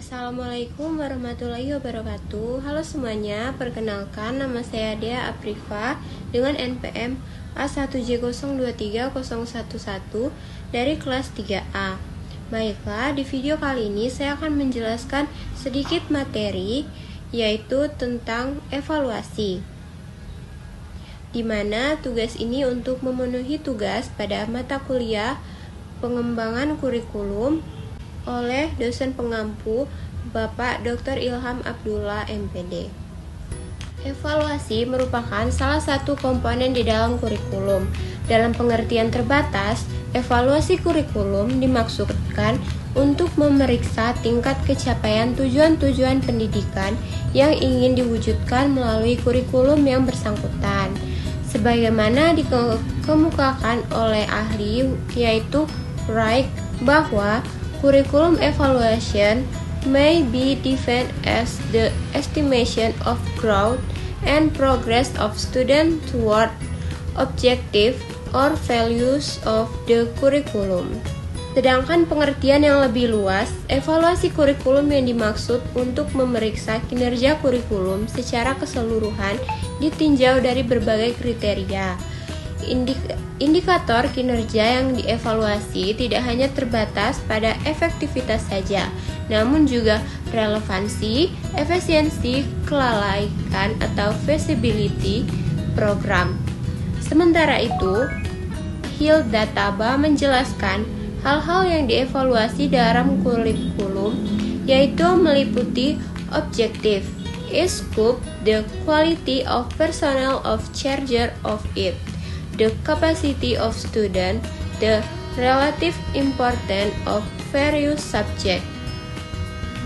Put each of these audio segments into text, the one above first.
Assalamualaikum warahmatullahi wabarakatuh. Halo semuanya, perkenalkan nama saya Dea Aprifa dengan NPM A1J023011 dari kelas 3A. Baiklah, di video kali ini saya akan menjelaskan sedikit materi, yaitu tentang evaluasi, di mana tugas ini untuk memenuhi tugas pada mata kuliah pengembangan kurikulum oleh dosen pengampu Bapak Dr. Ilham Abdullah MPD. Evaluasi merupakan salah satu komponen di dalam kurikulum. Dalam pengertian terbatas, evaluasi kurikulum dimaksudkan untuk memeriksa tingkat kecapaian tujuan-tujuan pendidikan yang ingin diwujudkan melalui kurikulum yang bersangkutan. Sebagaimana dikemukakan oleh ahli, yaitu Wright, bahwa curriculum evaluation may be defined as the estimation of growth and progress of students toward objective or values of the curriculum. Sedangkan pengertian yang lebih luas, evaluasi kurikulum yang dimaksud untuk memeriksa kinerja kurikulum secara keseluruhan ditinjau dari berbagai kriteria. Indikator kinerja yang dievaluasi tidak hanya terbatas pada efektivitas saja, namun juga relevansi, efisiensi, kelalaian atau feasibility program. Sementara itu, Hildataba menjelaskan hal-hal yang dievaluasi dalam kurikulum, yaitu meliputi objektif, scope, the quality of personnel of charge of it, the capacity of student, the relative importance of various subjects,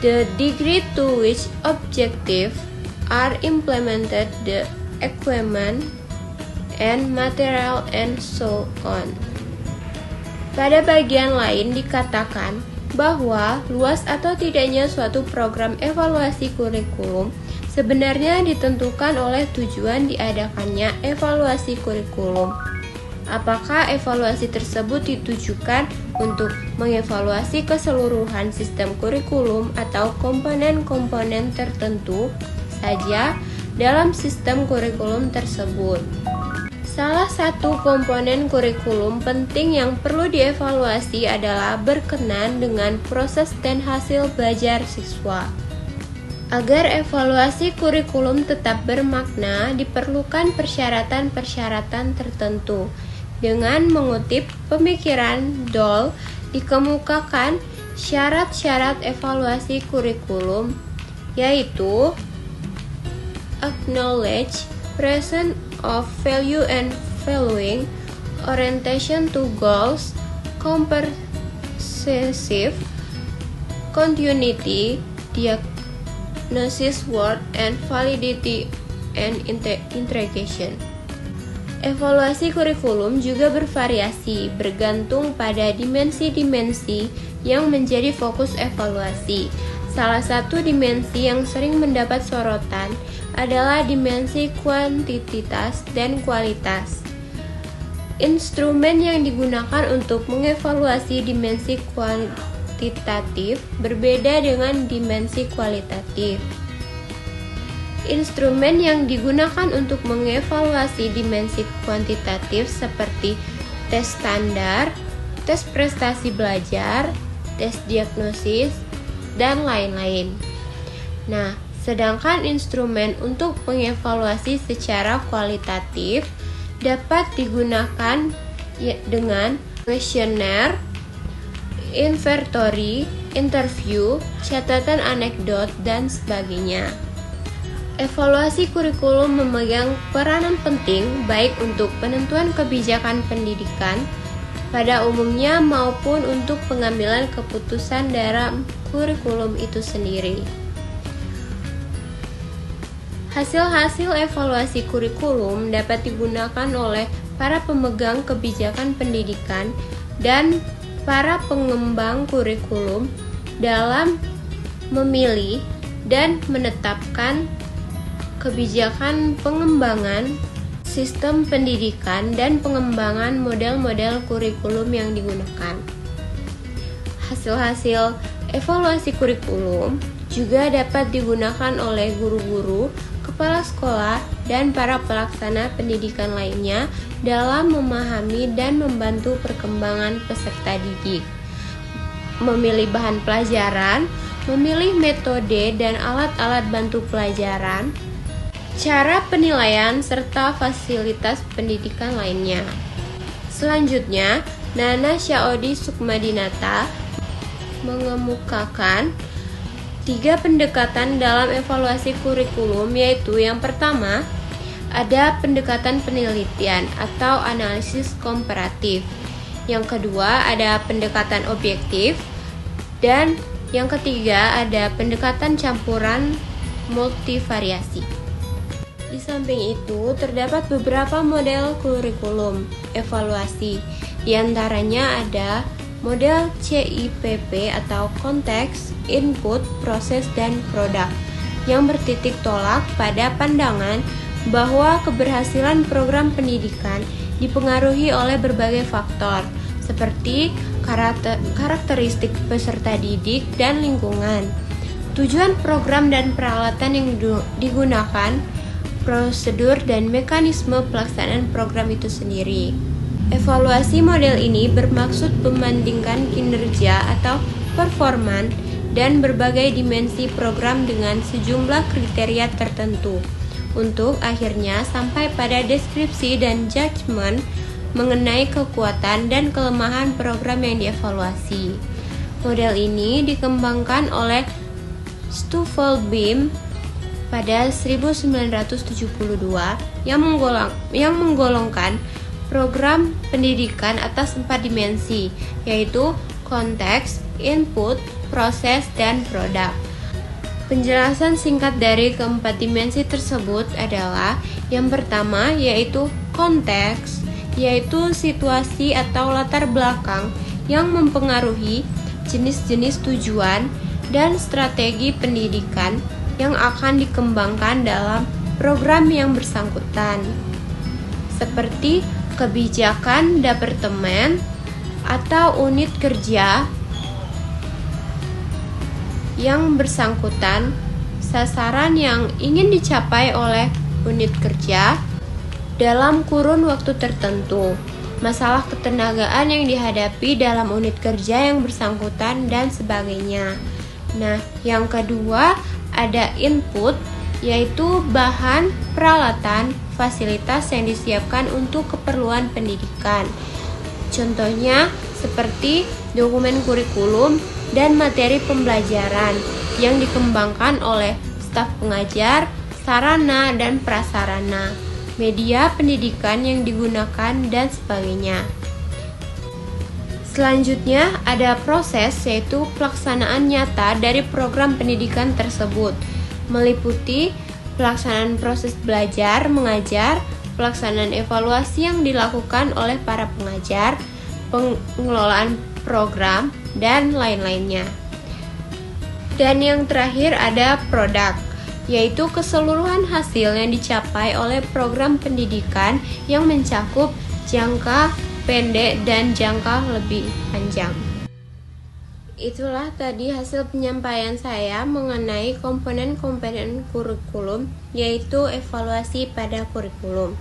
the degree to which objectives are implemented, the equipment and material, and so on. Pada bagian lain dikatakan bahwa luas atau tidaknya suatu program evaluasi kurikulum sebenarnya ditentukan oleh tujuan diadakannya evaluasi kurikulum. Apakah evaluasi tersebut ditujukan untuk mengevaluasi keseluruhan sistem kurikulum atau komponen-komponen tertentu saja dalam sistem kurikulum tersebut? Salah satu komponen kurikulum penting yang perlu dievaluasi adalah berkenan dengan proses dan hasil belajar siswa. Agar evaluasi kurikulum tetap bermakna, diperlukan persyaratan-persyaratan tertentu. Dengan mengutip pemikiran Doll, dikemukakan syarat-syarat evaluasi kurikulum, yaitu acknowledge, presence of value and valuing, orientation to goals, comprehensive, continuity, diagnosis, worth, and validity, and integration. Evaluasi kurikulum juga bervariasi bergantung pada dimensi-dimensi yang menjadi fokus evaluasi. Salah satu dimensi yang sering mendapat sorotan adalah dimensi kuantitas dan kualitas. Instrumen yang digunakan untuk mengevaluasi dimensi kuantitatif berbeda dengan dimensi kualitatif. Instrumen yang digunakan untuk mengevaluasi dimensi kuantitatif seperti tes standar, tes prestasi belajar, tes diagnosis, dan lain-lain. Nah, sedangkan instrumen untuk mengevaluasi secara kualitatif dapat digunakan dengan kuesioner, inventory, interview, catatan anekdot, dan sebagainya. Evaluasi kurikulum memegang peranan penting baik untuk penentuan kebijakan pendidikan pada umumnya maupun untuk pengambilan keputusan dalam kurikulum itu sendiri. Hasil-hasil evaluasi kurikulum dapat digunakan oleh para pemegang kebijakan pendidikan dan para pengembang kurikulum dalam memilih dan menetapkan kebijakan pengembangan sistem pendidikan dan pengembangan model-model kurikulum yang digunakan. Hasil-hasil Evaluasi kurikulum juga dapat digunakan oleh guru-guru, kepala sekolah, dan para pelaksana pendidikan lainnya dalam memahami dan membantu perkembangan peserta didik. Memilih bahan pelajaran, memilih metode dan alat-alat bantu pelajaran, cara penilaian, serta fasilitas pendidikan lainnya. Selanjutnya, Nana Syaodi Sukmadinata mengemukakan 3 pendekatan dalam evaluasi kurikulum, yaitu yang pertama, ada pendekatan penelitian atau analisis komparatif. Yang kedua, ada pendekatan objektif. Dan yang ketiga, ada pendekatan campuran multivariasi. Di samping itu, terdapat beberapa model kurikulum evaluasi. Di antaranya ada model CIPP atau konteks, input, proses, dan produk yang bertitik tolak pada pandangan bahwa keberhasilan program pendidikan dipengaruhi oleh berbagai faktor seperti karakteristik peserta didik dan lingkungan, tujuan program dan peralatan yang digunakan, prosedur dan mekanisme pelaksanaan program itu sendiri. Evaluasi model ini bermaksud membandingkan kinerja atau performan dan berbagai dimensi program dengan sejumlah kriteria tertentu untuk akhirnya sampai pada deskripsi dan judgement mengenai kekuatan dan kelemahan program yang dievaluasi. Model ini dikembangkan oleh Stuffelbeam pada 1972 yang menggolongkan program pendidikan atas 4 dimensi, yaitu konteks, input, proses, dan produk. Penjelasan singkat dari keempat dimensi tersebut adalah yang pertama, yaitu konteks, yaitu situasi atau latar belakang yang mempengaruhi jenis-jenis tujuan dan strategi pendidikan yang akan dikembangkan dalam program yang bersangkutan, seperti kebijakan departemen atau unit kerja yang bersangkutan, sasaran yang ingin dicapai oleh unit kerja dalam kurun waktu tertentu, masalah ketenagaan yang dihadapi dalam unit kerja yang bersangkutan, dan sebagainya. Nah, yang kedua ada input, yaitu bahan, peralatan, fasilitas yang disiapkan untuk keperluan pendidikan. Contohnya seperti dokumen kurikulum dan materi pembelajaran yang dikembangkan oleh staf pengajar, sarana dan prasarana, media pendidikan yang digunakan, dan sebagainya. Selanjutnya ada proses, yaitu pelaksanaan nyata dari program pendidikan tersebut, meliputi pelaksanaan proses belajar, mengajar, pelaksanaan evaluasi yang dilakukan oleh para pengajar, pengelolaan program, dan lain-lainnya. Dan yang terakhir ada produk, yaitu keseluruhan hasil yang dicapai oleh program pendidikan yang mencakup jangka pendek dan jangka lebih panjang. Itulah tadi hasil penyampaian saya mengenai komponen-komponen kurikulum, yaitu evaluasi pada kurikulum.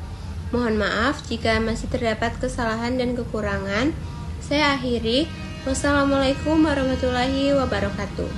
Mohon maaf jika masih terdapat kesalahan dan kekurangan. Saya akhiri. Wassalamualaikum warahmatullahi wabarakatuh.